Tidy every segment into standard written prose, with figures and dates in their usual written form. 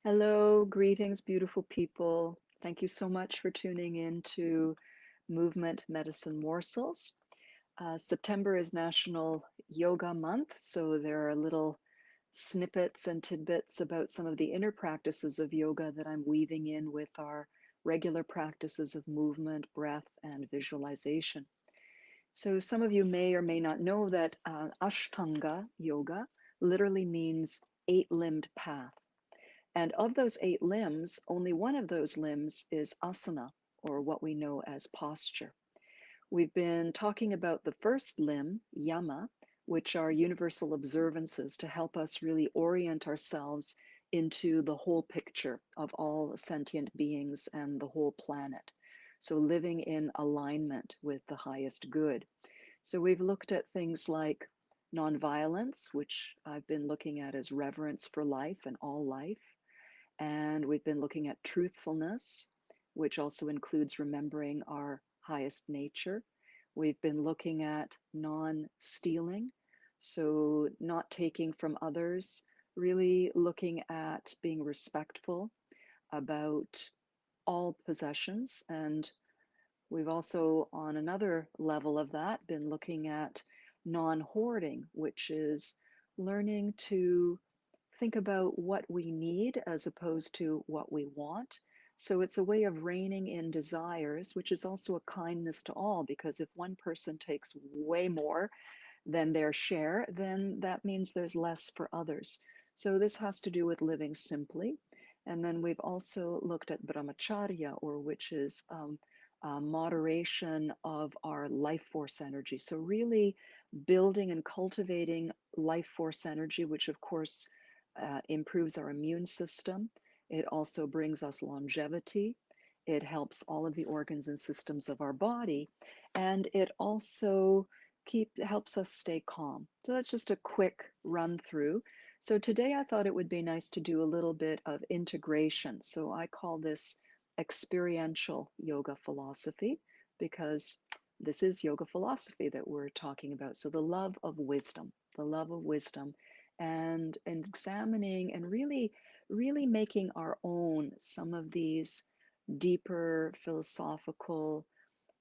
Hello, greetings, beautiful people. Thank you so much for tuning in to Movement Medicine Morsels. September is National Yoga Month, so there are little snippets and tidbits about some of the inner practices of yoga that I'm weaving in with our regular practices of movement, breath, and visualization. So, some of you may or may not know that Ashtanga yoga literally means eight-limbed path. And of those eight limbs, only one of those limbs is asana, or what we know as posture. We've been talking about the first limb, yama, which are universal observances to help us really orient ourselves into the whole picture of all sentient beings and the whole planet. So, living in alignment with the highest good. So, we've looked at things like nonviolence, which I've been looking at as reverence for life and all life. And we've been looking at truthfulness, which also includes remembering our highest nature. We've been looking at non stealing, so not taking from others, really looking at being respectful about all possessions. And we've also, on another level of that, been looking at non hoarding, which is learning to think about what we need as opposed to what we want. So it's a way of reining in desires, which is also a kindness to all, because if one person takes way more than their share, then that means there's less for others. So this has to do with living simply. And then we've also looked at brahmacharya, or which is moderation of our life force energy. So really building and cultivating life force energy, which of course improves our immune system. It also brings us longevity. It helps all of the organs and systems of our body. And it also helps us stay calm. So that's just a quick run through. So today I thought it would be nice to do a little bit of integration. So I call this experiential yoga philosophy because this is yoga philosophy that we're talking about. So the love of wisdom, and examining and really making our own some of these deeper philosophical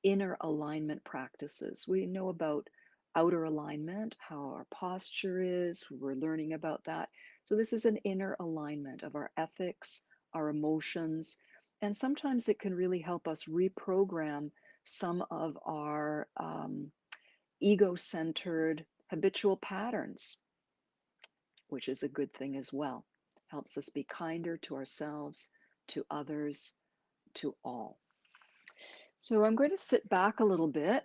inner alignment practices. We know about outer alignment, how our posture is, we're learning about that. So, this is an inner alignment of our ethics, our emotions, and sometimes it can really help us reprogram some of our ego centered habitual patterns, which is a good thing as well. Helps us be kinder to ourselves, to others, to all. So, I'm going to sit back a little bit.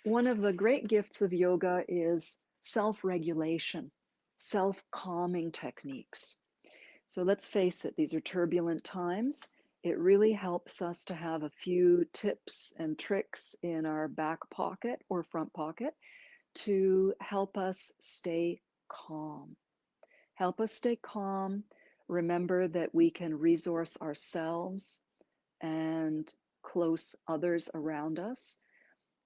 One of the great gifts of yoga is self regulation, self calming techniques. So let's face it, these are turbulent times. It really helps us to have a few tips and tricks in our back pocket or front pocket to help us stay calm. Help us stay calm. Remember that we can resource ourselves and close others around us,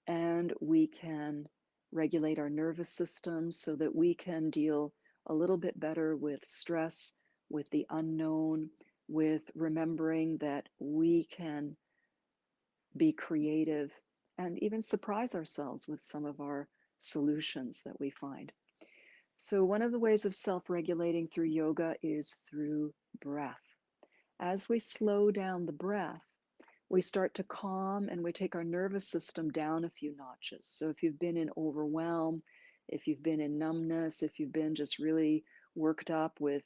and we can regulate our nervous system so that we can deal a little bit better with stress, with the unknown, with remembering that we can be creative and even surprise ourselves with some of our solutions that we find. So, one of the ways of self regulating through yoga is through breath. As we slow down the breath, we start to calm and we take our nervous system down a few notches. So if you've been in overwhelm, if you've been in numbness, if you've been just really worked up with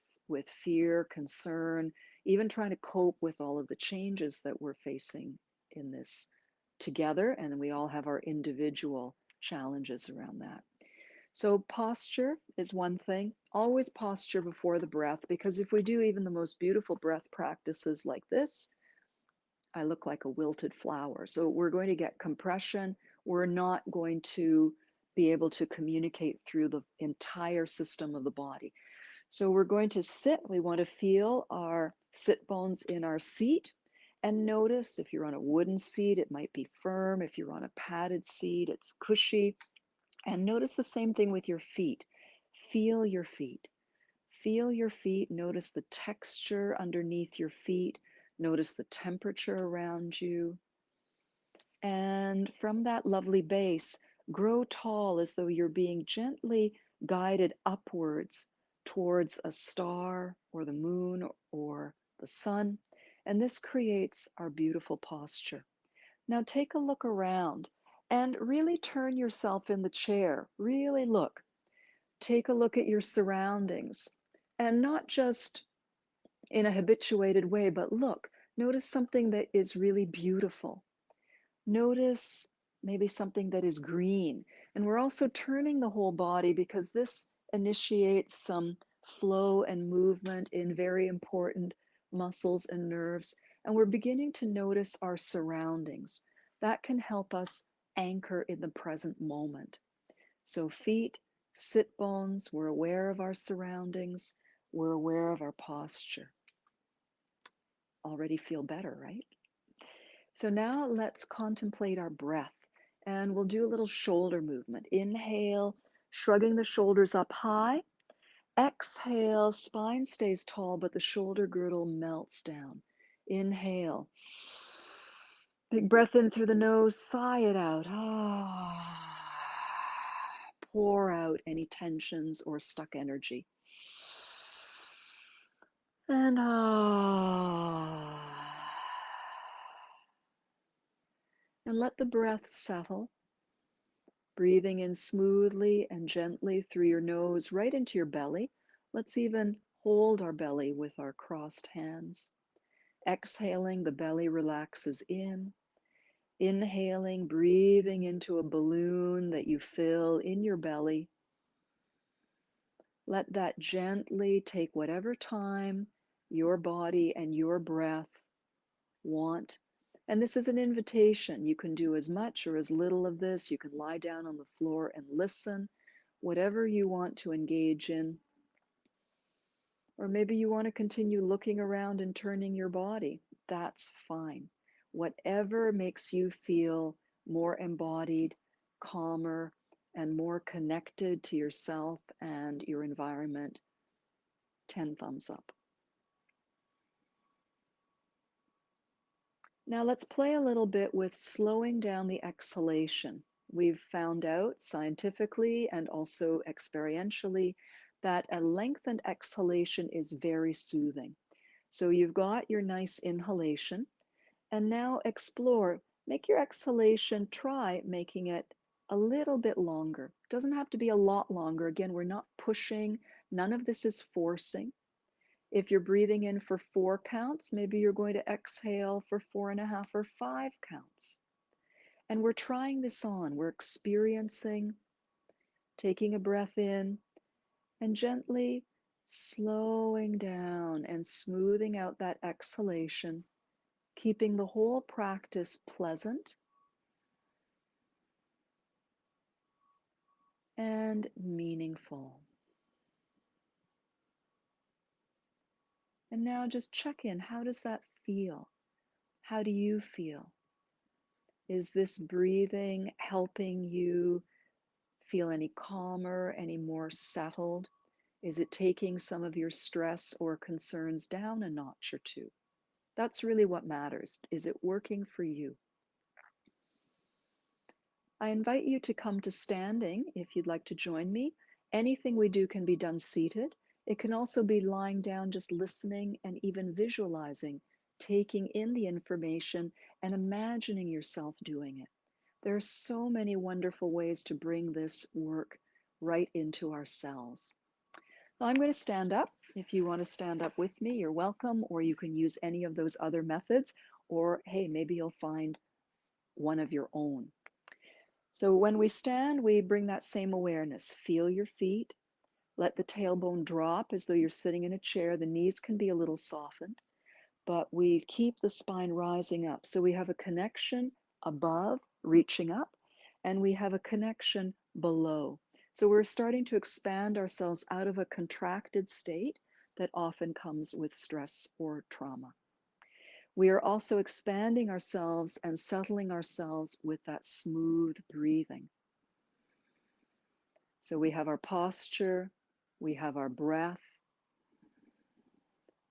fear, concern, even trying to cope with all of the changes that we're facing in this together, and we all have our individual challenges around that. So posture is one thing. Always posture before the breath, because if we do even the most beautiful breath practices like this, I look like a wilted flower. So we're going to get compression. We're not going to be able to communicate through the entire system of the body. So we're going to sit. We want to feel our sit bones in our seat. And notice if you're on a wooden seat, it might be firm. If you're on a padded seat, it's cushy. And notice the same thing with your feet. Feel your feet. feel your feet, notice the texture underneath your feet, notice the temperature around you. And from that lovely base, grow tall as though you're being gently guided upwards towards a star or the moon or the sun. And this creates our beautiful posture. Now take a look around and really turn yourself in the chair. Really look. Take a look at your surroundings and not just in a habituated way, but look. Notice something that is really beautiful. Notice maybe something that is green. And we're also turning the whole body because this initiates some flow and movement in very important muscles and nerves. And we're beginning to notice our surroundings. That can help us anchor in the present moment. So, feet, sit bones, we're aware of our surroundings, we're aware of our posture. Already feel better, right? So now let's contemplate our breath and we'll do a little shoulder movement. Inhale, shrugging the shoulders up high. Exhale, spine stays tall, but the shoulder girdle melts down. Inhale. Big breath in through the nose, sigh it out. Pour out any tensions or stuck energy. And And let the breath settle, breathing in smoothly and gently through your nose right into your belly. Let's even hold our belly with our crossed hands. Exhaling, the belly relaxes in. Inhaling, breathing into a balloon that you fill in your belly. Let that gently take whatever time your body and your breath want. And this is an invitation. You can do as much or as little of this. You can lie down on the floor and listen, whatever you want to engage in. Or maybe you want to continue looking around and turning your body. That's fine. Whatever makes you feel more embodied, calmer, and more connected to yourself and your environment, 10 thumbs up. Now let's play a little bit with slowing down the exhalation. We've found out scientifically and also experientially that a lengthened exhalation is very soothing. So you've got your nice inhalation, and now explore. Make your exhalation, try making it a little bit longer. It doesn't have to be a lot longer. Again, we're not pushing, none of this is forcing. If you're breathing in for 4 counts, maybe you're going to exhale for 4.5 or 5 counts. And we're trying this on. We're experiencing, taking a breath in, and gently slowing down and smoothing out that exhalation, keeping the whole practice pleasant and meaningful. And now just check in. How does that feel? How do you feel? Is this breathing helping you feel any calmer, any more settled? Is it taking some of your stress or concerns down a notch or two? That's really what matters. Is it working for you? I invite you to come to standing if you'd like to join me. Anything we do can be done seated. It can also be lying down, just listening and even visualizing, taking in the information and imagining yourself doing it. There are so many wonderful ways to bring this work right into ourselves. Now I'm going to stand up. If you want to stand up with me, you're welcome, or you can use any of those other methods, or hey, maybe you'll find one of your own. So when we stand, we bring that same awareness. Feel your feet. Let the tailbone drop as though you're sitting in a chair. The knees can be a little softened, but we keep the spine rising up. So we have a connection above, reaching up, and we have a connection below. So we're starting to expand ourselves out of a contracted state that often comes with stress or trauma. We are also expanding ourselves and settling ourselves with that smooth breathing. So we have our posture, we have our breath,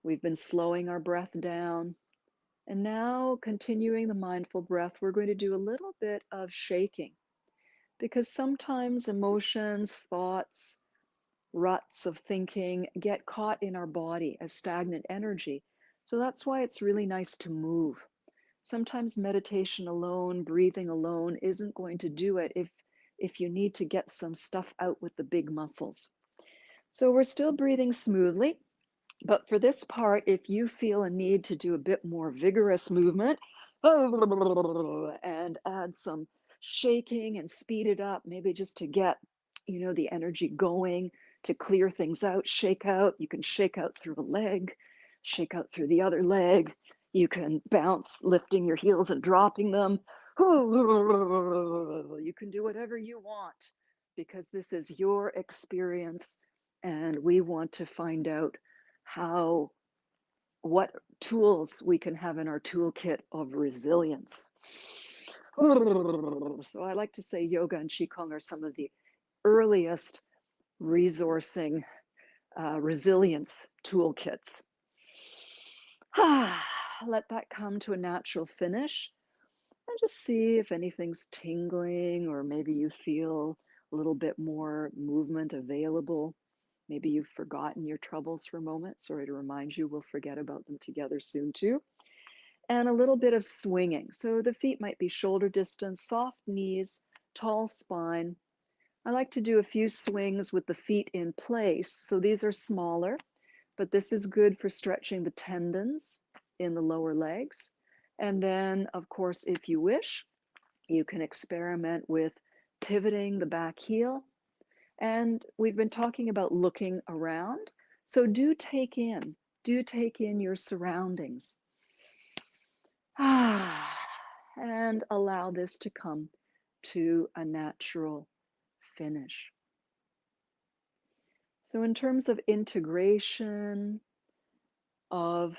We've been slowing our breath down. And now, continuing the mindful breath, we're going to do a little bit of shaking because sometimes emotions, thoughts, ruts of thinking get caught in our body as stagnant energy. So that's why it's really nice to move. Sometimes meditation alone, breathing alone isn't going to do it if you need to get some stuff out with the big muscles. So we're still breathing smoothly. But for this part, if you feel a need to do a bit more vigorous movement and add some shaking and speed it up, maybe just to get, the energy going, to clear things out, shake out. You can shake out through a leg, shake out through the other leg. You can bounce, lifting your heels and dropping them. You can do whatever you want because this is your experience, and we want to find out how what tools we can have in our toolkit of resilience. So I like to say yoga and qigong are some of the earliest resourcing resilience toolkits. Let that come to a natural finish and just see if anything's tingling, or maybe you feel a little bit more movement available. Maybe you've forgotten your troubles for a moment. Sorry to remind you, we'll forget about them together soon too. And a little bit of swinging. So the feet might be shoulder distance, soft knees, tall spine. I like to do a few swings with the feet in place. So these are smaller, but this is good for stretching the tendons in the lower legs. And then, of course, if you wish, you can experiment with pivoting the back heel. And we've been talking about looking around. So do take in your surroundings. And allow this to come to a natural finish. So in terms of integration of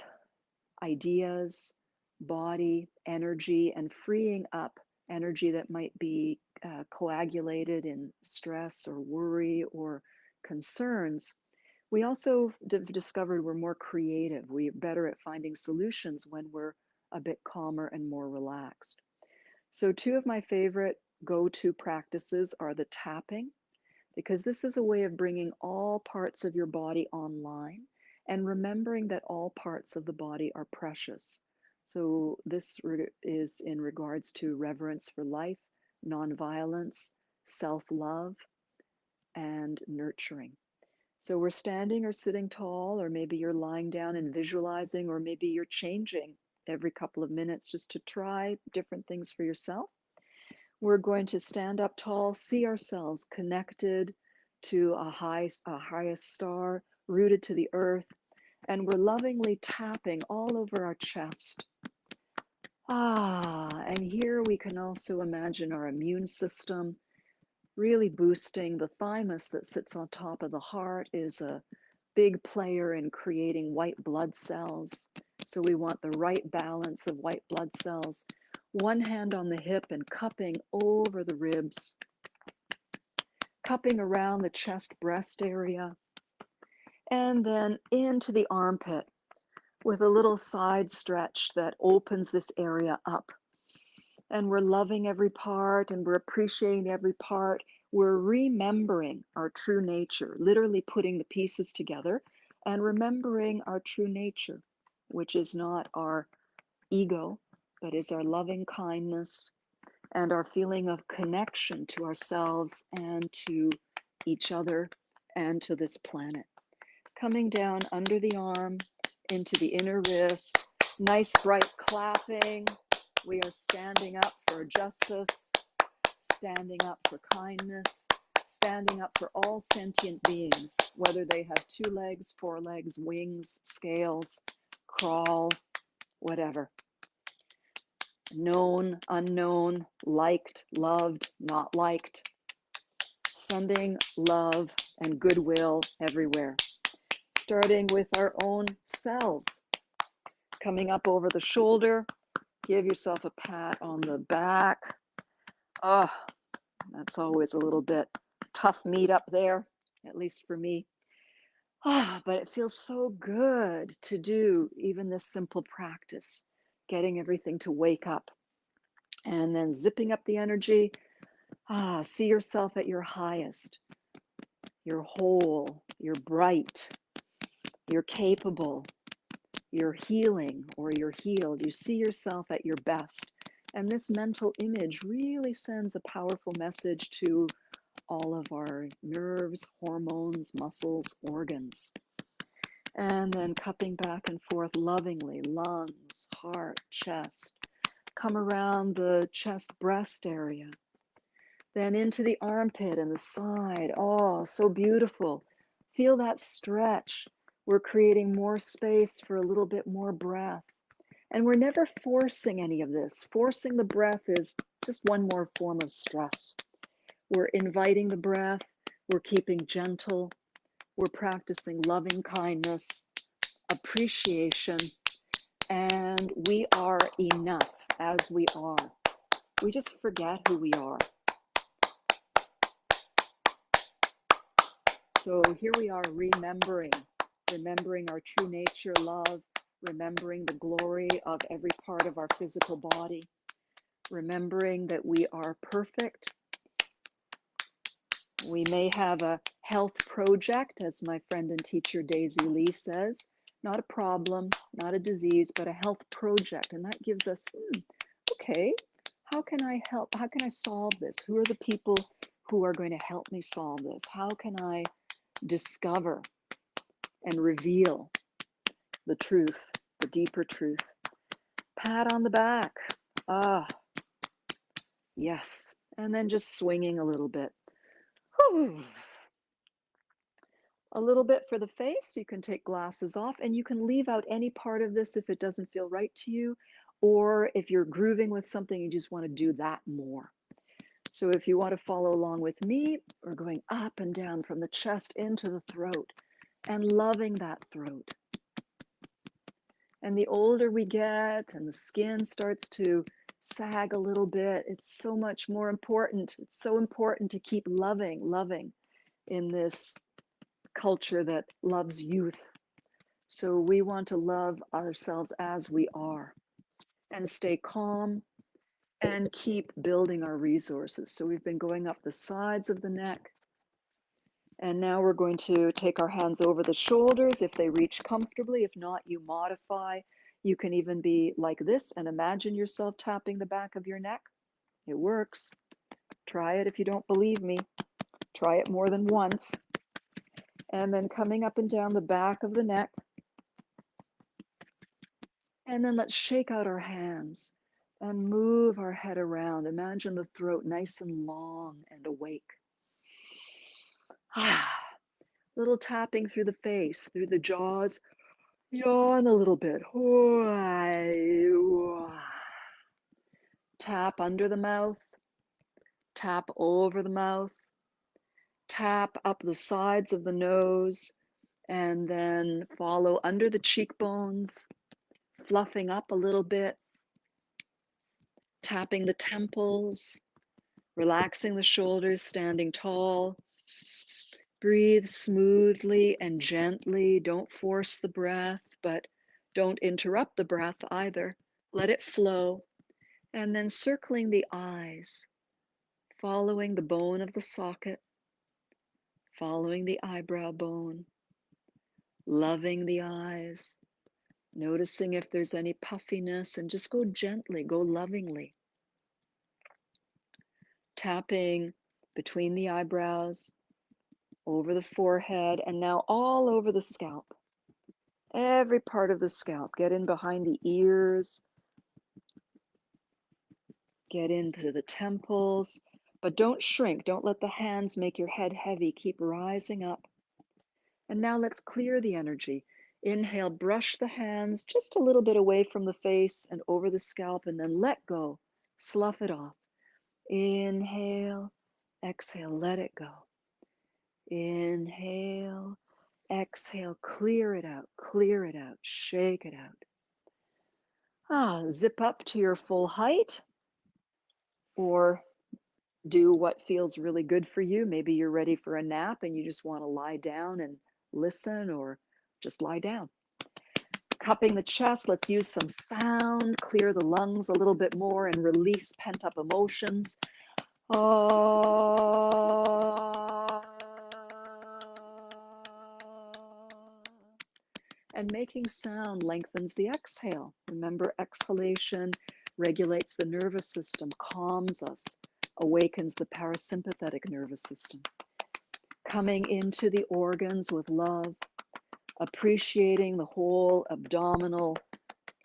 ideas, body, energy, and freeing up energy that might be coagulated in stress or worry or concerns, we also discovered we're more creative. We're better at finding solutions when we're a bit calmer and more relaxed. So, two of my favorite go to practices are the tapping, because this is a way of bringing all parts of your body online and remembering that all parts of the body are precious. So, this is in regards to reverence for life, nonviolence, self love, and nurturing. So we're standing or sitting tall, or maybe you're lying down and visualizing, or maybe you're changing every couple of minutes just to try different things for yourself. We're going to stand up tall, see ourselves connected to a highest star, rooted to the earth, and we're lovingly tapping all over our chest. And here we can also imagine our immune system really boosting. The thymus that sits on top of the heart is a big player in creating white blood cells. So we want the right balance of white blood cells. One hand on the hip and cupping over the ribs, cupping around the chest breast area, and then into the armpit with a little side stretch that opens this area up. And we're loving every part and we're appreciating every part. We're remembering our true nature, literally putting the pieces together and remembering our true nature, which is not our ego, but is our loving kindness and our feeling of connection to ourselves and to each other and to this planet. Coming down under the arm into the inner wrist, nice bright clapping. We are standing up for justice, standing up for kindness, standing up for all sentient beings, whether they have 2 legs, 4 legs, wings, scales, crawl, whatever. Known, unknown, liked, loved, not liked. Sending love and goodwill everywhere. Starting with our own cells. Coming up over the shoulder. Give yourself a pat on the back. That's always a little bit tough meat up there, at least for me. But it feels so good to do even this simple practice, getting everything to wake up and then zipping up the energy. See yourself at your highest. You're whole, you're bright, you're capable, you're healing or you're healed. You see yourself at your best. And this mental image really sends a powerful message to all of our nerves, hormones, muscles, organs. And then cupping back and forth lovingly, lungs, heart, chest. Come around the chest breast area. Then into the armpit and the side. Oh, so beautiful. Feel that stretch. We're creating more space for a little bit more breath. And we're never forcing any of this. Forcing the breath is just one more form of stress. We're inviting the breath. We're keeping gentle. We're practicing loving kindness, appreciation, and we are enough as we are. We just forget who we are. So here we are remembering our true nature, love, remembering the glory of every part of our physical body, remembering that we are perfect. We may have a health project, as my friend and teacher Daisy Lee says, not a problem, not a disease, but a health project. And that gives us, okay, how can I help? How can I solve this? Who are the people who are going to help me solve this? How can I discover and reveal the truth, the deeper truth? Pat on the back. Ah, yes. And then just swinging a little bit. A little bit for the face. You can take glasses off and you can leave out any part of this if it doesn't feel right to you, or if you're grooving with something, you just want to do that more. So if you want to follow along with me, we're going up and down from the chest into the throat and loving that throat. And the older we get and the skin starts to sag a little bit, it's so much more important. It's so important to keep loving in this culture that loves youth. So we want to love ourselves as we are and stay calm and keep building our resources. So we've been going up the sides of the neck. And now we're going to take our hands over the shoulders if they reach comfortably. If not, you modify. You can even be like this and imagine yourself tapping the back of your neck. It works. Try it if you don't believe me. Try it more than once. And then coming up and down the back of the neck. And then let's shake out our hands and move our head around. Imagine the throat nice and long and awake. Little tapping through the face, through the jaws. Yawn a little bit. Tap under the mouth. Tap over the mouth. Tap up the sides of the nose. And then follow under the cheekbones, fluffing up a little bit. Tapping the temples. Relaxing the shoulders, standing tall. Breathe smoothly and gently. Don't force the breath, but don't interrupt the breath either. Let it flow. And then circling the eyes, following the bone of the socket, following the eyebrow bone, loving the eyes, noticing if there's any puffiness, and just go gently, go lovingly. Tapping between the eyebrows, over the forehead, and now all over the scalp. Every part of the scalp. Get in behind the ears, get into the temples, but don't shrink. Don't let the hands make your head heavy. Keep rising up. And now let's clear the energy. Inhale, brush the hands just a little bit away from the face and over the scalp, and then let go. Slough it off. Inhale, exhale, let it go. Inhale, exhale, clear it out, shake it out. Zip up to your full height or do what feels really good for you. Maybe you're ready for a nap and you just want to lie down and listen or just lie down. Cupping the chest, let's use some sound, clear the lungs a little bit more and release pent up emotions. And making sound lengthens the exhale. Remember, exhalation regulates the nervous system, calms us, awakens the parasympathetic nervous system. Coming into the organs with love, appreciating the whole abdominal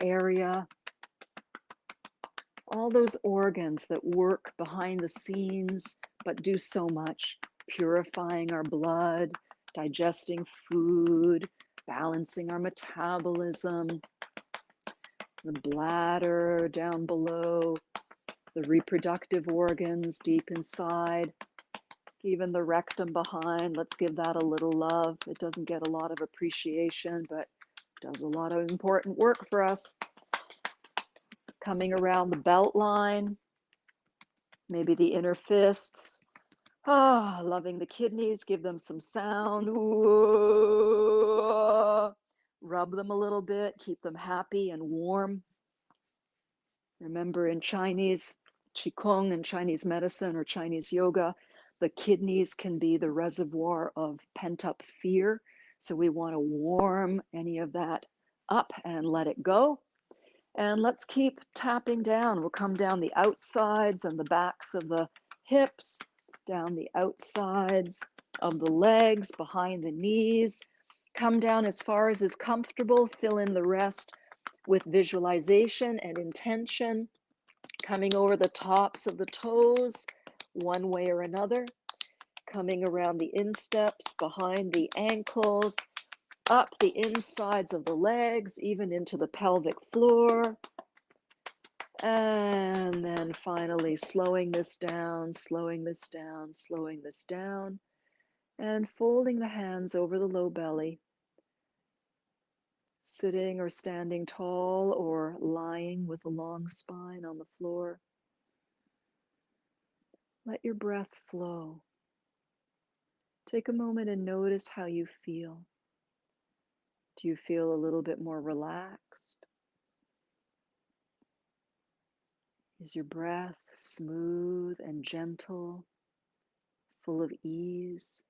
area, all those organs that work behind the scenes but do so much, purifying our blood, digesting food, balancing our metabolism, the bladder down below, the reproductive organs deep inside, even the rectum behind. Let's give that a little love. It doesn't get a lot of appreciation, but does a lot of important work for us. Coming around the belt line, maybe the inner fists. Loving the kidneys, give them some sound. Ooh. Rub them a little bit, keep them happy and warm. Remember, in Chinese Qigong and Chinese medicine or Chinese yoga, the kidneys can be the reservoir of pent-up fear. So we want to warm any of that up and let it go. And let's keep tapping down. We'll come down the outsides and the backs of the hips, down the outsides of the legs, behind the knees. Come down as far as is comfortable. Fill in the rest with visualization and intention. Coming over the tops of the toes, one way or another. Coming around the insteps, behind the ankles, up the insides of the legs, even into the pelvic floor. And then finally slowing this down, slowing this down, slowing this down, and folding the hands over the low belly, sitting or standing tall or lying with a long spine on the floor. Let your breath flow. Take a moment and notice how you feel. Do you feel a little bit more relaxed? Is your breath smooth and gentle, full of ease?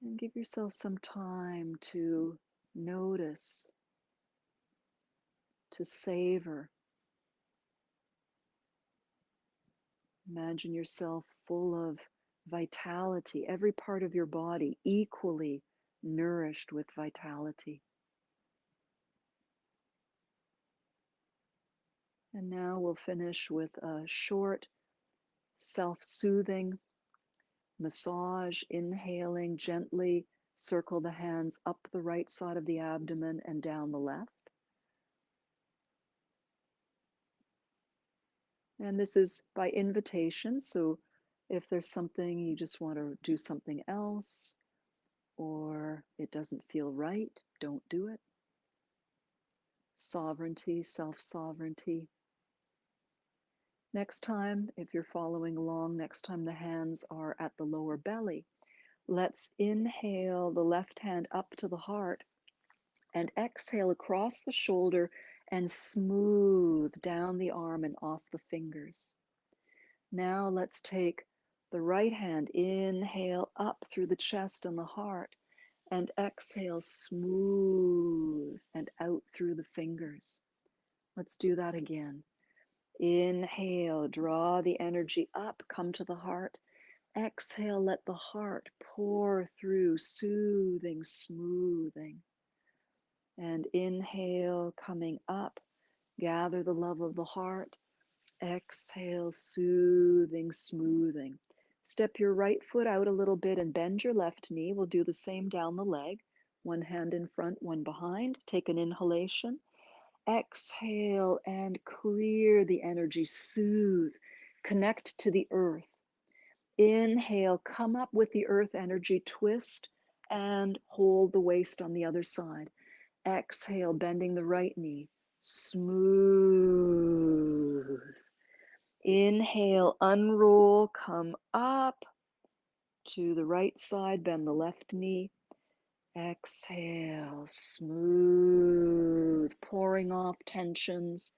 And give yourself some time to notice, to savor. Imagine yourself full of vitality, every part of your body equally nourished with vitality. And now we'll finish with a short, self-soothing massage, inhaling gently, circle the hands up the right side of the abdomen and down the left. And this is by invitation, so if there's something you just want to do something else or it doesn't feel right, don't do it. Sovereignty, self-sovereignty. Next time, if you're following along, next time the hands are at the lower belly, let's inhale the left hand up to the heart and exhale across the shoulder and smooth down the arm and off the fingers. Now let's take the right hand, inhale up through the chest and the heart, and exhale smooth and out through the fingers. Let's do that again. Inhale, draw the energy up, come to the heart. Exhale, let the heart pour through, soothing, smoothing. And inhale, coming up, gather the love of the heart. Exhale, soothing, smoothing. Step your right foot out a little bit and bend your left knee. We'll do the same down the leg. One hand in front, one behind. Take an inhalation. Exhale and clear the energy, soothe, connect to the earth. Inhale, come up with the earth energy, twist and hold the waist on the other side. Exhale, bending the right knee, smooth. Inhale, unroll, come up to the right side, bend the left knee. Exhale, smooth, pouring off tensions.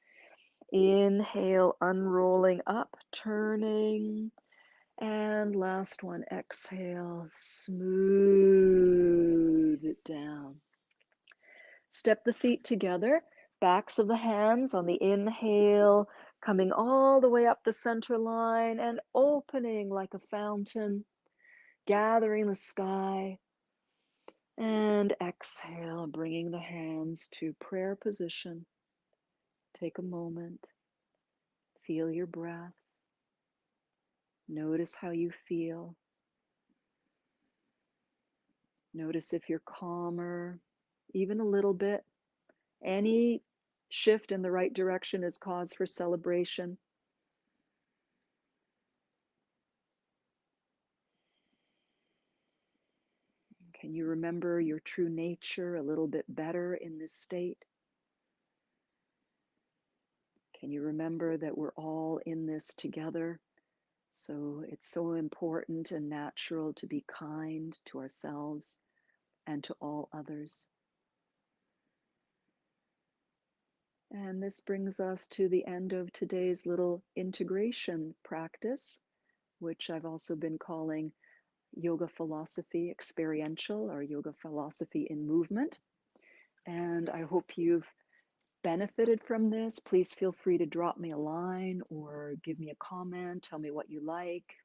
Inhale, unrolling up, turning. And last one, exhale, smooth it down. Step the feet together, backs of the hands on the inhale, coming all the way up the center line and opening like a fountain, gathering the sky. And exhale, bringing the hands to prayer position. Take a moment, feel your breath, notice how you feel. Notice if you're calmer, even a little bit. Any shift in the right direction is cause for celebration. Can you remember your true nature a little bit better in this state? Can you remember that we're all in this together? So it's so important and natural to be kind to ourselves and to all others. And this brings us to the end of today's little integration practice, which I've also been calling yoga philosophy experiential or yoga philosophy in movement. And I hope you've benefited from this. Please feel free to drop me a line or give me a comment, tell me what you like,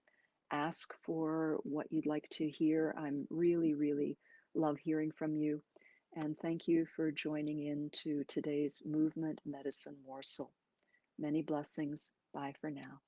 ask for what you'd like to hear. I'm really love hearing from you. And thank you for joining in to today's movement medicine morsel. Many blessings. Bye for now.